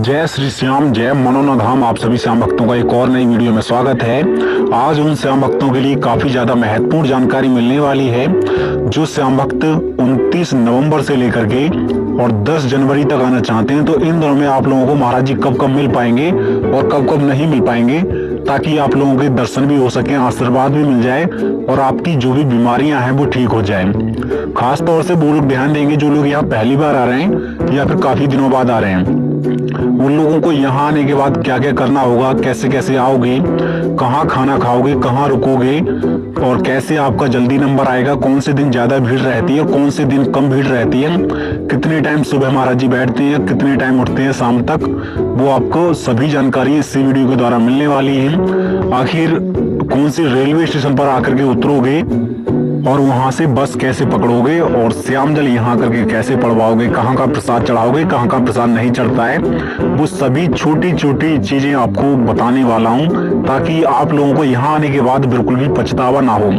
जय श्री श्याम, जय मनोना धाम। आप सभी श्याम भक्तों का एक और नई वीडियो में स्वागत है। आज उन श्याम भक्तों के लिए काफी ज्यादा महत्वपूर्ण जानकारी मिलने वाली है जो श्याम भक्त 29 नवंबर से लेकर के और 10 जनवरी तक आना चाहते हैं। तो इन दिनों में आप लोगों को महाराज जी कब कब मिल पाएंगे और कब कब नहीं मिल पाएंगे, ताकि आप लोगों के दर्शन भी हो सके, आशीर्वाद भी मिल जाए और आपकी जो भी बीमारियां हैं वो ठीक हो जाए। खास तौर से वो लोग ध्यान देंगे जो लोग यहाँ पहली बार आ रहे हैं या फिर काफी दिनों बाद आ रहे हैं। उन लोगों को यहाँ आने के बाद क्या क्या करना होगा, कैसे कैसे आओगे, कहाँ खाना खाओगे, कहाँ रुकोगे और कैसे आपका जल्दी नंबर आएगा, कौन से दिन ज्यादा भीड़ रहती है, कौन से दिन कम भीड़ रहती है, कितने टाइम सुबह महाराज जी बैठते हैं, कितने टाइम उठते हैं शाम तक, वो आपको सभी जानकारी इसी वीडियो के द्वारा मिलने वाली है। आखिर कौन सी रेलवे स्टेशन पर आकर के उतरोगे और वहां से बस कैसे पकड़ोगे और श्याम जल यहाँ करके कैसे पड़वाओगे, कहाँ का प्रसाद चढ़ाओगे, कहाँ का प्रसाद नहीं चढ़ता है, वो सभी छोटी छोटी चीजें आपको बताने वाला हूँ, ताकि आप लोगों को यहाँ आने के बाद बिल्कुल भी पछतावा ना हो।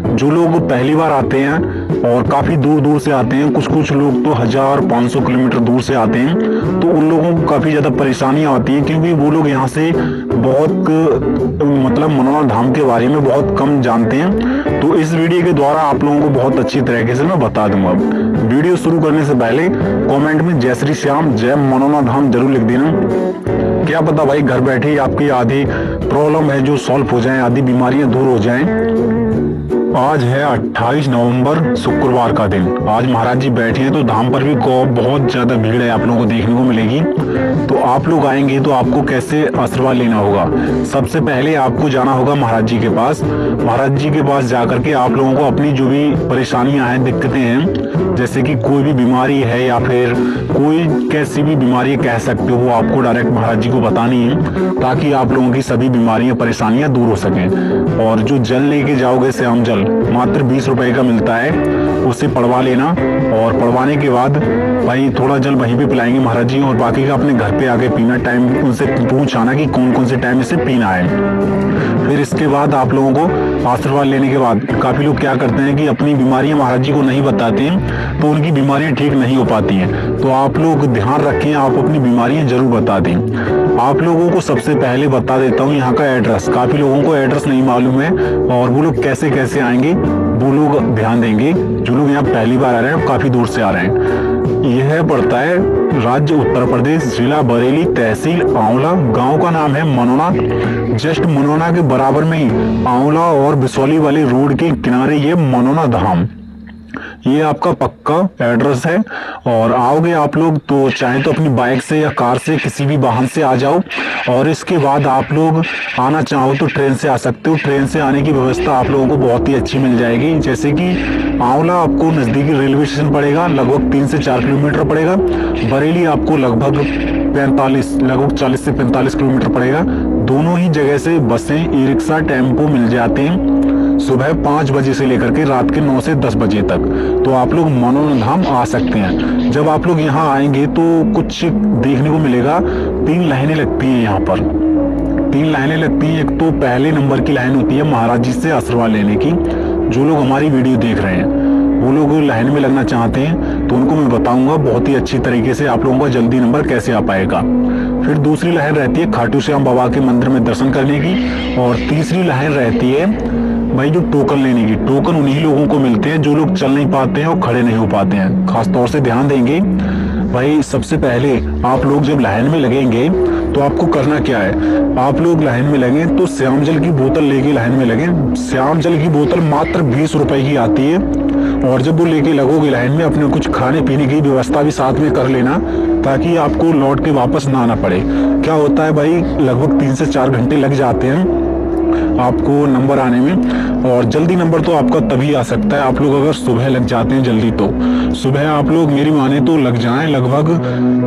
जो लोग पहली बार आते हैं और काफी दूर दूर से आते हैं, कुछ कुछ लोग तो 1500 किलोमीटर दूर से आते हैं, तो उन लोगों को काफी ज्यादा परेशानियां आती हैं, क्योंकि वो लोग यहाँ से बहुत मतलब मनोना धाम के बारे में बहुत कम जानते हैं। तो इस वीडियो के द्वारा आप लोगों को बहुत अच्छी तरीके से मैं बता दूंगा। वीडियो शुरू करने से पहले कमेंट में जय श्री श्याम, जय मनोना धाम जरूर लिख देना। क्या पता भाई घर बैठे आपकी आधी प्रॉब्लम है जो सॉल्व हो जाए, आधी बीमारियां दूर हो जाएं। आज है 28 नवंबर, शुक्रवार का दिन। आज महाराज जी बैठे हैं तो धाम पर भी बहुत ज्यादा भीड़ है, आप लोगों को देखने को मिलेगी। तो आप लोग आएंगे तो आपको कैसे आशीर्वाद लेना होगा। सबसे पहले आपको जाना होगा महाराज जी के पास। महाराज जी के पास जाकर के आप लोगों को अपनी जो भी परेशानियां हैं, दिक्कतें हैं, जैसे कि कोई भी बीमारी है या फिर कोई कैसी भी बीमारी कह सकते हो, वो आपको डायरेक्ट महाराज जी को बतानी है, ताकि आप लोगों की सभी बीमारियां परेशानियां दूर हो सकें। और जो जल लेके जाओगे श्याम जल, मात्र 20 रुपए का मिलता है, उसे पड़वा लेना। और पड़वाने के बाद भाई थोड़ा जल वहीं पे पिलाएंगे महाराज जी, और बाकी का अपने घर पे आके पीना। टाइम उनसे पूछ आना कि कौन कौन से टाइम इसे पीना है। फिर इसके बाद आप लोगों को आशीर्वाद लेने के बाद काफी लोग क्या करते हैं कि अपनी बीमारियां महाराज जी को नहीं बताते हैं, तो उनकी बीमारियां ठीक नहीं हो पाती हैं। तो आप लोग ध्यान रखें, आप अपनी बीमारियां जरूर बता दें। आप लोगों को सबसे पहले बता देता हूँ यहाँ का एड्रेस। काफी लोगों को एड्रेस नहीं मालूम है और वो लोग कैसे कैसे आएंगे वो लोग ध्यान देंगे। जो लोग यहाँ पहली बार आ रहे हैं, काफी दूर से आ रहे हैं। यह पड़ता है राज्य उत्तर प्रदेश, जिला बरेली, तहसील आंवला, गांव का नाम है मनोना। जस्ट मनोना के बराबर में ही आंवला और बिसौली वाले रोड के किनारे ये मनोना धाम, ये आपका पक्का एड्रेस है। और आओगे आप लोग तो चाहे तो अपनी बाइक से या कार से, किसी भी वाहन से आ जाओ। और इसके बाद आप लोग आना चाहो तो ट्रेन से आ सकते हो। ट्रेन से आने की व्यवस्था आप लोगों को बहुत ही अच्छी मिल जाएगी। जैसे कि आंवला आपको नजदीकी रेलवे स्टेशन पड़ेगा, लगभग 3 से 4 किलोमीटर पड़ेगा। बरेली आपको लगभग 40 से 45 किलोमीटर पड़ेगा। दोनों ही जगह से बसें, ई रिक्शा, टेम्पो मिल जाते हैं सुबह 5 बजे से लेकर के रात के 9 से 10 बजे तक। तो आप लोग मनोना धाम आ सकते हैं। जब आप लोग यहाँ आएंगे तो कुछ देखने को मिलेगा। 3 लाइनें लगती हैं यहाँ पर, 3 लाइनें लगती हैं। एक तो पहले नंबर की लाइन होती है महाराज जी से आशीर्वाद लेने की। जो लोग हमारी वीडियो देख रहे हैं वो लोग लाइन में लगना चाहते हैं तो उनको मैं बताऊंगा बहुत ही अच्छी तरीके से आप लोगों का जल्दी नंबर कैसे आ पाएगा। फिर दूसरी लाइन रहती है खाटू श्याम बाबा के मंदिर में दर्शन करने की। और तीसरी लाइन रहती है भाई जो टोकन लेने की। टोकन उन्हीं लोगों को मिलते हैं जो लोग चल नहीं पाते हैं और खड़े नहीं हो पाते हैं। खास तौर से ध्यान देंगे भाई। सबसे पहले आप लोग जब लाइन में लगेंगे तो आपको करना क्या है, आप लोग लाइन में लगे तो श्याम जल की बोतल लेके लाइन में लगे। श्याम जल की बोतल मात्र 20 रुपए की आती है। और जब वो लेके लगोगे लाइन में, अपने कुछ खाने पीने की व्यवस्था भी साथ में कर लेना, ताकि आपको लौट के वापस ना आना पड़े। क्या होता है भाई, लगभग 3 से 4 घंटे लग जाते हैं आपको नंबर आने में। और जल्दी नंबर तो आपका तभी आ सकता है आप लोग अगर सुबह लग जाते हैं जल्दी। तो सुबह आप लोग मेरी माने तो लग जाएं लगभग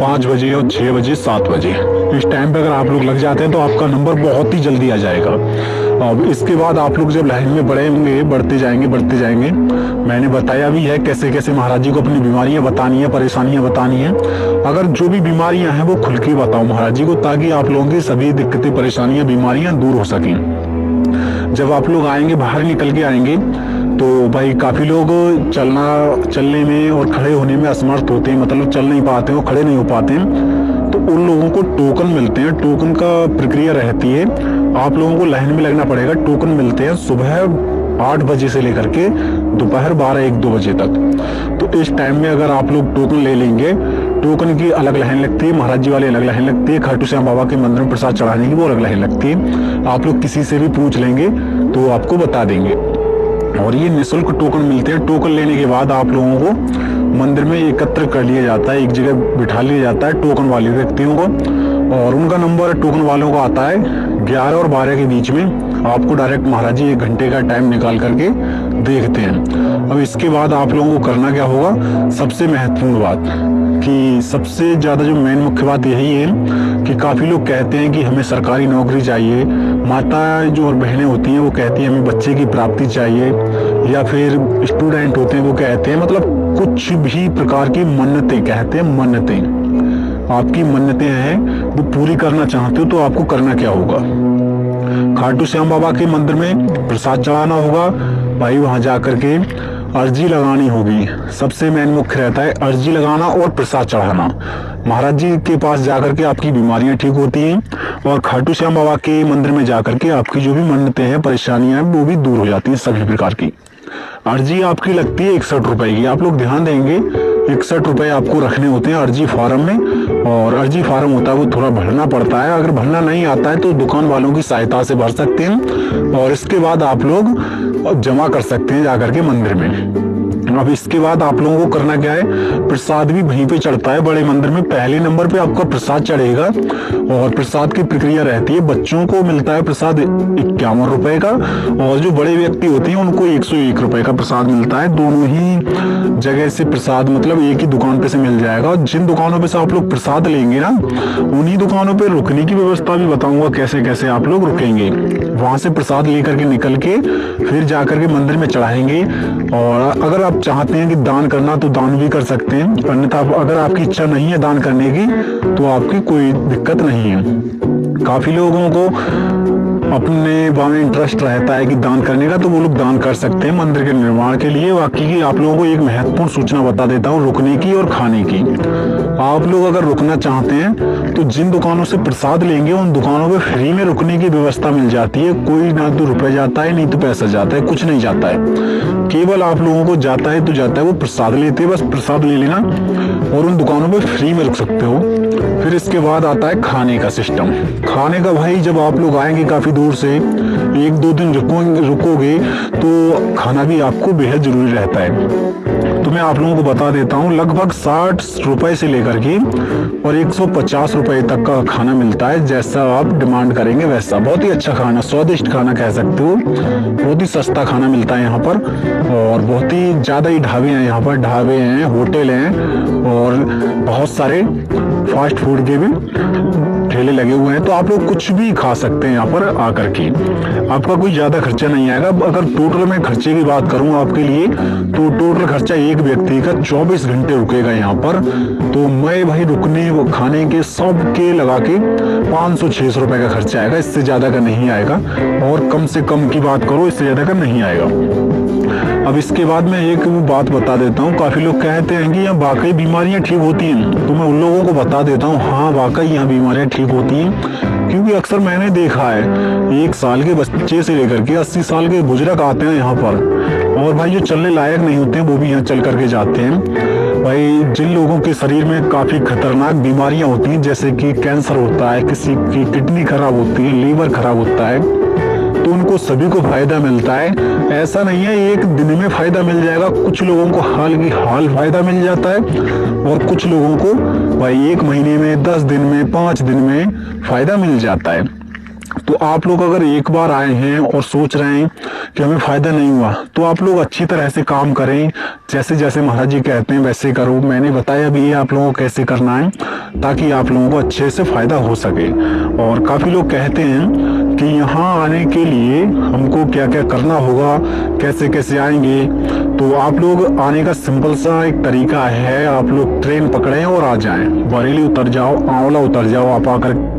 5 बजे और 6 बजे 7 बजे। इस टाइम पे अगर आप लोग लग जाते हैं तो आपका नंबर बहुत ही जल्दी आ जाएगा। अब इसके बाद आप लोग जब लाइन में बढ़ेंगे, बढ़ते जाएंगे। मैंने बताया भी है कैसे कैसे महाराज जी को अपनी बीमारियां बतानी है, परेशानियां बतानी है। अगर जो भी बीमारियां हैं वो खुल के बताओ महाराज जी को, ताकि आप लोगों की सभी दिक्कतें, परेशानियां, बीमारियां दूर हो सकें। जब आप लोग आएंगे, बाहर निकल के आएंगे तो भाई काफी लोग चलने में और खड़े होने में असमर्थ होते हैं, मतलब चल नहीं पाते हैं और खड़े नहीं हो पाते हैं। तो उन लोगों को टोकन मिलते हैं, टोकन का प्रक्रिया रहती है, आप लोगों को लाइन में लगना पड़ेगा। टोकन मिलते हैं सुबह 8 बजे से लेकर के दोपहर 12-1-2 बजे तक। तो इस टाइम में अगर आप लोग टोकन ले लेंगे, टोकन की अलग लाइन लगती है, महाराज जी वाली अलग लाइन लगती है, खाटू श्याम बाबा के मंदिर में प्रसाद चढ़ाने की वो अलग लाइन लगती है। आप लोग किसी से भी पूछ लेंगे तो आपको बता देंगे। और ये निःशुल्क टोकन मिलते हैं। टोकन लेने के बाद आप लोगों को मंदिर में एकत्र कर लिया जाता है, एक जगह बिठा लिया जाता है टोकन वाले व्यक्तियों को, और उनका नंबर टोकन वालों का आता है 11 और 12 के बीच में। आपको डायरेक्ट महाराज जी 1 घंटे का टाइम निकाल करके देखते हैं। अब इसके बाद आप लोगों को करना क्या होगा, सबसे महत्वपूर्ण बात कि सबसे ज़्यादा जो मेन मुख्य बात यही है कि काफ़ी लोग कहते हैं कि हमें सरकारी नौकरी चाहिए, माता जो और बहनें होती हैं वो कहती हैं हमें बच्चे की प्राप्ति चाहिए, या फिर स्टूडेंट होते हैं वो कहते हैं, मतलब कुछ भी प्रकार की मन्नतें, कहते हैं मन्नतें, आपकी मन्नतें हैं वो पूरी करना चाहते हो तो आपको करना क्या होगा, खाटू श्याम बाबा के मंदिर में प्रसाद चढ़ाना होगा भाई। वहां जाकर के अर्जी लगानी होगी, सबसे मेन मुख्य रहता है अर्जी लगाना और प्रसाद चढ़ाना। महाराज जी के पास जाकर के आपकी बीमारियां ठीक होती हैं, और खाटू श्याम बाबा के मंदिर में जाकर के आपकी जो भी मन्नतें हैं, परेशानियां हैं वो भी दूर हो जाती हैं सभी प्रकार की। अर्जी आपकी लगती है 61 रुपए की। आप लोग ध्यान देंगे 61 रुपए आपको रखने होते हैं अर्जी फार्म में, और अर्जी फार्म होता है वो थोड़ा भरना पड़ता है। अगर भरना नहीं आता है तो दुकान वालों की सहायता से भर सकते हैं, और इसके बाद आप लोग जमा कर सकते हैं जाकर के मंदिर में। अब इसके बाद आप लोगों को करना क्या है, प्रसाद भी वहीं पे चढ़ता है बड़े मंदिर में। पहले नंबर पे आपका प्रसाद चढ़ेगा, और प्रसाद की प्रक्रिया रहती है, बच्चों को मिलता है प्रसाद 51 रुपए का, और जो बड़े व्यक्ति होते हैं उनको 101 रुपए का प्रसाद मिलता है। दोनों ही जगह से प्रसाद मतलब एक ही दुकान पे से मिल जाएगा। और जिन दुकानों पे से आप लोग प्रसाद लेंगे ना, उन्हीं दुकानों पे रुकने की व्यवस्था भी बताऊंगा कैसे कैसे आप लोग रुकेंगे। वहां से प्रसाद लेकर के निकल के फिर जाकर के मंदिर में चढ़ाएंगे। और अगर आप चाहते हैं कि दान करना तो दान भी कर सकते हैं, अन्यथा अगर आपकी इच्छा नहीं है दान करने की तो आपकी कोई दिक्कत नहीं है। काफी लोगों को अपने बारे में इंटरेस्ट रहता है कि दान करने का, तो वो लोग दान कर सकते हैं मंदिर के निर्माण के लिए। बाकी आप लोगों को एक महत्वपूर्ण सूचना बता देता हूँ रुकने की और खाने की। आप लोग अगर रुकना चाहते हैं तो जिन दुकानों से प्रसाद लेंगे उन दुकानों पे फ्री में रुकने की व्यवस्था मिल जाती है। कोई ना तो रुपए जाता है, नहीं तो पैसा जाता है, कुछ नहीं जाता है। केवल आप लोगों को जाता है तो जाता है, वो प्रसाद लेते हैं, बस प्रसाद ले लेना और उन दुकानों पे फ्री में रुक सकते हो। फिर इसके बाद आता है खाने का सिस्टम। खाने का भाई जब आप लोग आएंगे काफी दूर से, 1-2 दिन रुकोगे तो खाना भी आपको बेहद जरूरी रहता है। तो मैं आप लोगों को बता देता हूँ, लगभग 60 रुपए से लेकर के और 150 रुपए तक का खाना मिलता है। जैसा आप डिमांड करेंगे वैसा। बहुत ही अच्छा खाना, स्वादिष्ट खाना कह सकते हो। बहुत ही सस्ता खाना मिलता है यहाँ पर, और बहुत ही ज्यादा ही ढाबे हैं यहाँ पर। ढाबे हैं, होटल हैं, और बहुत सारे फास्ट फूड के भी ठेले लगे हुए हैं। तो आप लोग कुछ भी खा सकते हैं यहाँ पर आकर के। आपका कोई ज्यादा खर्चा नहीं आएगा। अगर टोटल मैं खर्चे की बात करूँ आपके लिए, तो टोटल खर्चा एक व्यक्ति का 24 घंटे रुकेगा यहाँ पर। तो मैं भाई रुकने व खाने के सब के लगा के 500-600 रुपए का खर्चा आएगा, इससे ज्यादा का नहीं आएगा। और कम से कम की बात करो, इससे ज्यादा का नहीं आएगा। अब इसके बाद मैं एक बात बता देता हूँ। काफी लोग कहते हैं कि यहाँ वाकई बीमारियां ठीक होती हैं, तो मैं उन लोगों को बता देता हूँ, हाँ वाकई यहाँ बीमारियां ठीक होती हैं। क्योंकि अक्सर मैंने देखा है 1 साल के बच्चे से लेकर के 80 साल के बुजुर्ग आते हैं यहाँ पर, और भाई जो चलने लायक नहीं होते हैं वो भी यहाँ चल करके जाते हैं। भाई जिन लोगों के शरीर में काफी खतरनाक बीमारियां होती हैं, जैसे कि कैंसर होता है, किसी की किडनी खराब होती है, लीवर खराब होता है, तो उनको सभी को फायदा मिलता है। ऐसा नहीं है एक दिन में फायदा मिल जाएगा। कुछ लोगों को हाल की हाल फायदा मिल जाता है, और कुछ लोगों को भाई 1 महीने में, 10 दिन में, 5 दिन में फायदा मिल जाता है। तो आप लोग अगर एक बार आए हैं और सोच रहे हैं कि हमें फायदा नहीं हुआ, तो आप लोग अच्छी तरह से काम करें। जैसे जैसे महाराज जी कहते हैं वैसे करो। मैंने बताया भी है आप लोगों को कैसे करना है, ताकि आप लोगों को अच्छे से फायदा हो सके। और काफी लोग कहते हैं कि यहाँ आने के लिए हमको क्या क्या करना होगा, कैसे कैसे आएंगे। तो आप लोग आने का सिंपल सा एक तरीका है, आप लोग ट्रेन पकड़ें और आ जाएं। बरेली उतर जाओ, आंवला उतर जाओ, आप आकर